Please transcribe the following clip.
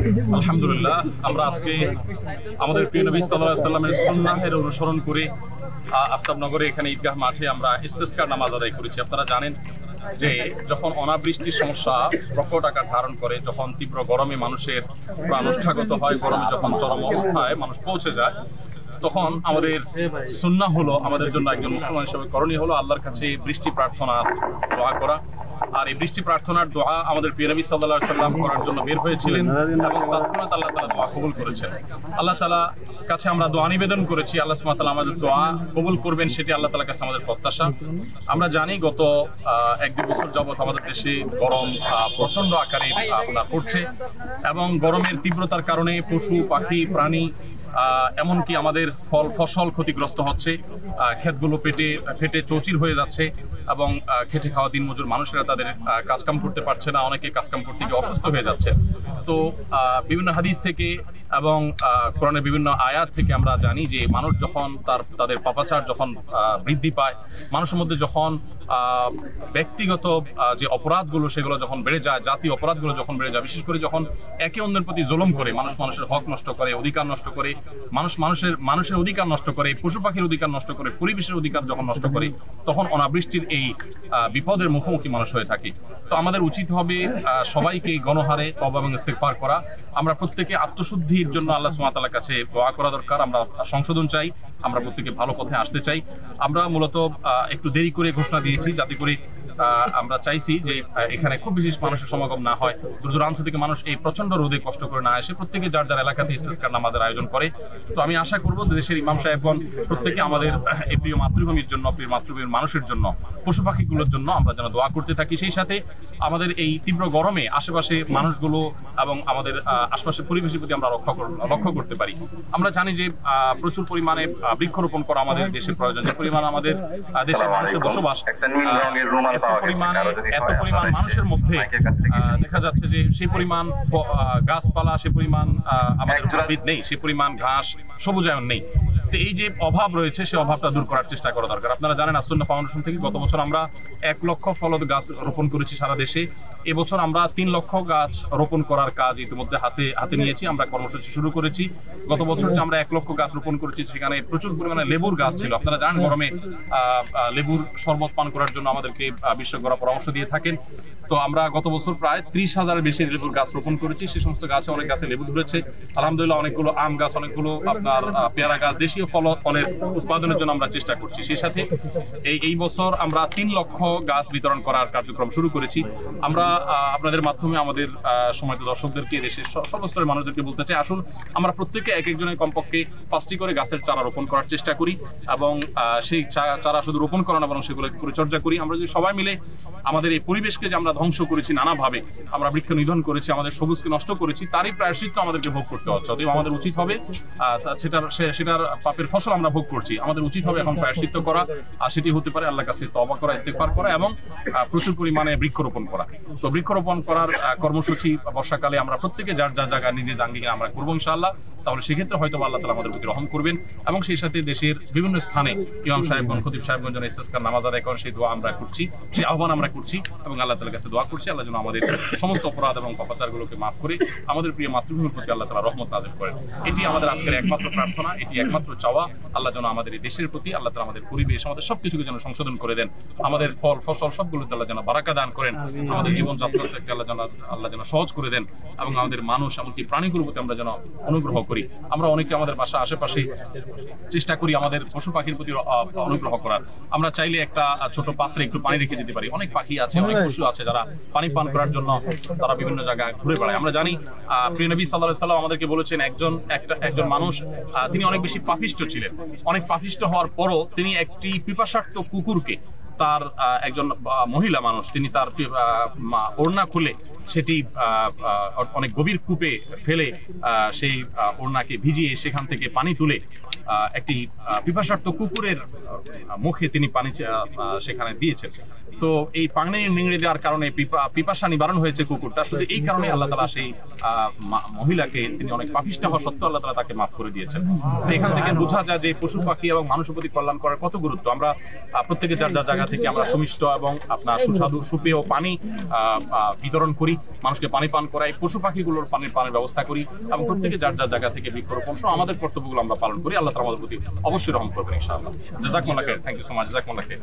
আলহামদুলিল্লাহ, আমরা আজকে আমাদের প্রিয় নবী সাল্লাল্লাহু আলাইহি সাল্লামের সুন্নাহের অনুসরণ করে আফতাবনগরে এখানে ঈদগাহ মাঠে আমরা ইস্তেসকার নামাজ আদায় করেছি। আপনারা জানেন যে যখন অনাবৃষ্টির সমস্যা প্রকট আকার ধারণ করে, যখন তীব্র গরমে মানুষের প্রাণষ্ঠাগত হয়, গরমে যখন চরম অবস্থায় মানুষ পৌঁছে যায়, তখন আমাদের সুন্নাহ হলো, আমাদের জন্য একজন মুসলমান হিসেবে করণীয় হলো আল্লাহর কাছে বৃষ্টি প্রার্থনার দোয়া করা। আর এই বৃষ্টি প্রার্থনার দোয়া আমাদের প্রিয় নবী সাল্লাল্লাহু আলাইহি সাল্লাম করার জন্য বের হয়েছিলেন এবং তৎক্ষণাৎ আল্লাহ তাআলা দোয়া কবুল করেছেন। আল্লাহ তাআলা কাছে আমরা দোয়া নিবেদন করেছি, আল্লাহ সুবহানাহু ওয়া তাআলা আমাদের দোয়া কবুল করবেন, সেটি আল্লাহ তাআলার কাছে আমাদের প্রত্যাশা। আমরা জানি গত 1-2 বছর যাবত আমাদের দেশে গরম প্রচন্ড আকারে আপনার পড়ছে এবং গরমের তীব্রতার কারণে পশু পাখি প্রাণী এমনকি আমাদের ফসল ক্ষতিগ্রস্ত হচ্ছে, ক্ষেতগুলো ফেটে চৌচির হয়ে যাচ্ছে এবং খেটে খাওয়া দিনমজুর মানুষেরা তাদের কাজকাম করতে পারছে না, অনেকে কাজকাম করতে গিয়ে অসুস্থ হয়ে যাচ্ছে। তো বিভিন্ন হাদিস থেকে এবং কোরআনের বিভিন্ন আয়াত থেকে আমরা জানি যে মানুষ যখন তাদের পাপাচার যখন বৃদ্ধি পায়, মানুষের মধ্যে যখন ব্যক্তিগত যে অপরাধগুলো সেগুলো যখন বেড়ে যায়, জাতীয় অপরাধগুলো যখন বেড়ে যায়, বিশেষ করে যখন একে অন্যের প্রতি জুলুম করে, মানুষের হক নষ্ট করে, অধিকার নষ্ট করে, মানুষের অধিকার নষ্ট করে, পশু পাখির অধিকার নষ্ট করে, পরিবেশের অধিকার যখন নষ্ট করে, তখন অনাবৃষ্টির এই বিপদের মুখোমুখি মানুষ হয়ে থাকে। তো আমাদের উচিত হবে সবাইকে গণহারে তওবা এবং ইস্তেগফার করা। আমরা প্রত্যেকে আত্মশুদ্ধির জন্য আল্লাহ সুবহানাহু ওয়া তাআলার কাছে দোয়া করা দরকার। আমরা সংশোধন চাই, আমরা প্রত্যেকে ভালো পথে আসতে চাই। আমরা মূলত একটু দেরি করে ঘোষণা দিয়েছি যাতে করে আমরা চাইছি যে এখানে খুব বেশি মানুষের সমাগম না হয়, দূর দূরান্ত থেকে মানুষ এই প্রচন্ড রোদে কষ্ট করে না এসে প্রত্যেকে যার যার এলাকাতে ইস্তেসকার নামাজের আয়োজন করে। তো আমি আশা করব দেশের ইমাম সাহেবগণ প্রত্যেকে আমাদের এই প্রিয় মাতৃভূমির জন্য, প্রিয় মাতৃভূমির মানুষের জন্য, পশু পাখিগুলোর জন্য আমরা যেন দোয়া করতে থাকি। সেই সাথে আমাদের এই তীব্র গরমে আশেপাশে মানুষগুলো এবং আমাদের আশেপাশের পরিবেশের প্রতি আমরা লক্ষ্য করতে পারি। আমরা জানি যে প্রচুর পরিমাণে বৃক্ষরোপণ করা আমাদের দেশের প্রয়োজন। যে পরিমাণ আমাদের দেশের মানুষের বসবাস, এত পরিমাণ মানুষের মধ্যে দেখা যাচ্ছে যে সেই পরিমাণ গাছপালা, সে পরিমাণ আমাদের উদ্ভিদ নেই, সে পরিমাণ ঘাস, সবুজায়ন নেই। তো এই যে অভাব রয়েছে, সেই অভাবটা দূর করার চেষ্টা করা দরকার। আপনারা জানেন আসুন্নাহ ফাউন্ডেশন থেকে গত বছর আমরা 1 লক্ষ ফলদ গাছ রোপণ করেছি সারা দেশে। এবছর আমরা 3 লক্ষ গাছ রোপণ করার কাজ ইতিমধ্যে হাতে নিয়েছি, আমরা কর্মসূচি শুরু করেছি। গত বছর যে আমরা 1 লক্ষ গাছ রোপণ করেছি, সেখানে প্রচুর পরিমাণে লেবুর গাছ ছিল। আপনারা জানেন গরমে লেবুর শরবত পান করার জন্য আমাদেরকে বিশেষজ্ঞরা পরামর্শ দিয়ে থাকেন। তো আমরা গত বছর প্রায় 30,000-এর বেশি লেবুর গাছ রোপণ করেছি। সেই সমস্ত গাছে অনেক গাছে লেবু ধরেছে আলহামদুলিল্লাহ, অনেকগুলো আম গাছ, অনেকগুলো আপনার পেয়ারা গাছ, দেশীয় ফলের উৎপাদনের জন্য আমরা চেষ্টা করছি। সেই সাথে এই বছর আমরা 3 লক্ষ গাছ বিতরণ করার কার্যক্রম শুরু করেছি। আমরা আপনাদের মাধ্যমে আমাদের সম্মানিত দর্শকদেরকে, দেশের সর্বস্তরের মানুষদেরকে বলতে চাই, আসুন আমরা প্রত্যেকে এক একজনের কমপক্ষে 5টি করে গাছের চারা রোপণ করার চেষ্টা করি এবং সেই চারা শুধু রোপণ করা না, বরং সেগুলো পরিচর্যা করি। আমরা যদি সবাই মিলে আমাদের এই পরিবেশকে যে আমরা ধ্বংস করেছি নানাভাবে, আমরা বৃক্ষ নিধন করেছি, আমাদের সবুজকে নষ্ট করেছি, তারই প্রায়শ্চিত্ত আমাদেরকে ভোগ করতে হচ্ছে। অতএব আমাদের উচিত হবে, সেটার পাপের ফসল আমরা ভোগ করছি, আমাদের উচিত হবে এখন প্রায়শ্চিত্ত করা। আর সেটি হতে পারে আল্লাহর কাছে তওবা করা, ইস্তেগফার করা এবং প্রচুর পরিমাণে বৃক্ষরোপণ করা। তো বৃক্ষরোপণ করার কর্মসূচি বর্ষাকালে আমরা প্রত্যেকে যার যার জায়গায় নিজে জাঙ্গিয়ে আমরা করবো ইনশাআল্লাহ। তাহলে সেক্ষেত্রে হয়তো আল্লাহ তাআলা আমাদের প্রতি রহম করবেন এবং সেই সাথে দেশের বিভিন্ন স্থানে ইমাম সাহেবগণ, খতিব সাহেবগণ যেন ইস্তেসকার নামাজ আদায় করেন, সেই দোয়া আমরা করছি, সেই আহ্বান আমরা করছি এবং আল্লাহ তাআলার কাছে দোয়া করছি আল্লাহ যেন আমাদের সমস্ত অপরাধ এবং পাপাচারগুলোকে মাফ করে আমাদের প্রিয় মাতৃভূমির প্রতি আল্লাহ তাআলা রহমত নাযিল করেন। এটি আমাদের আজকের একমাত্র প্রার্থনা, এটি একমাত্র চাওয়া। আল্লাহ যেন আমাদের এই দেশের প্রতি, আল্লাহ তাআলা আমাদের পরিবেশ, আমাদের সবকিছুকে যেন সংশোধন করে দেন, আমাদের ফল ফসল সবগুলোতে আল্লাহ যেন বারাকা দান করেন, আমাদের জীবনযাত্রাকে আল্লাহ যেন সহজ করে দেন এবং আমাদের মানুষ এমনকি প্রাণীগুলোর প্রতি আমরা যেন অনুগ্রহ করি। আমরা অনেকে আমাদের বাসা আশেপাশে চেষ্টা করি আমাদের পশু পাখির প্রতি অনুগ্রহ করার। আমরা চাইলে একটা ছোট পাত্রে একটু পানি রেখে দিতে পারি। অনেক পাখি আছে, অনেক পশু আছে যারা পানি পান করার জন্য তারা বিভিন্ন জায়গায় ঘুরে বেড়ায়। আমরা জানি প্রিয় নবী সাল্লাল্লাহু আলাইহি সাল্লাম আমাদেরকে বলেছেন, একজন মানুষ তিনি অনেক বেশি পাপিষ্ঠ ছিলেন। অনেক পাপিষ্ঠ হওয়ার পরও তিনি একটি পিপাসার্ত কুকুরকে, তার একজন মহিলা মানুষ, তিনি তার ওড়না খুলে সেটি অনেক গভীর কূপে ফেলে সেই ওড়নাকে ভিজিয়ে সেখান থেকে পানি তুলে একটি পিপাসার্ত কুকুরের মুখে তিনি পানি সেখানে দিয়েছেন। তো এই পানি নিংড়ে দেওয়ার কারণে পিপাসা নিবারণ হয়েছে কুকুরটা। শুধু এই কারণে আল্লাহ তাআলা সেই মহিলাকে, তিনি অনেক পাপিষ্ঠ হওয়া সত্ত্বেও আল্লাহ তাআলা তাকে মাফ করে দিয়েছেন। তো এখান থেকে বোঝা যায় যে পশু পাখি এবং মানুষের প্রতি কল্যাণ করার কত গুরুত্ব। আমরা প্রত্যেকে যার যার জায়গা জায়গা থেকে আমরা সুমিষ্ট এবং আপনার সুস্বাদু সুপেয় পানি বিতরণ করি, মানুষকে পানি পান করাই, পশু পাখিগুলোর পানির ব্যবস্থা করি এবং প্রত্যেকে যার যার জায়গা থেকে বৃক্ষরোপণ সহ আমাদের কর্তব্যগুলো আমরা পালন করি। আল্লাহ তাআলা আমাদের প্রতি অবশ্যই রহম করবেন ইনশাআল্লাহ। জাযাকুমুল্লাহ খাইর। Thank you so much. জাযাকুমুল্লাহ খাইর।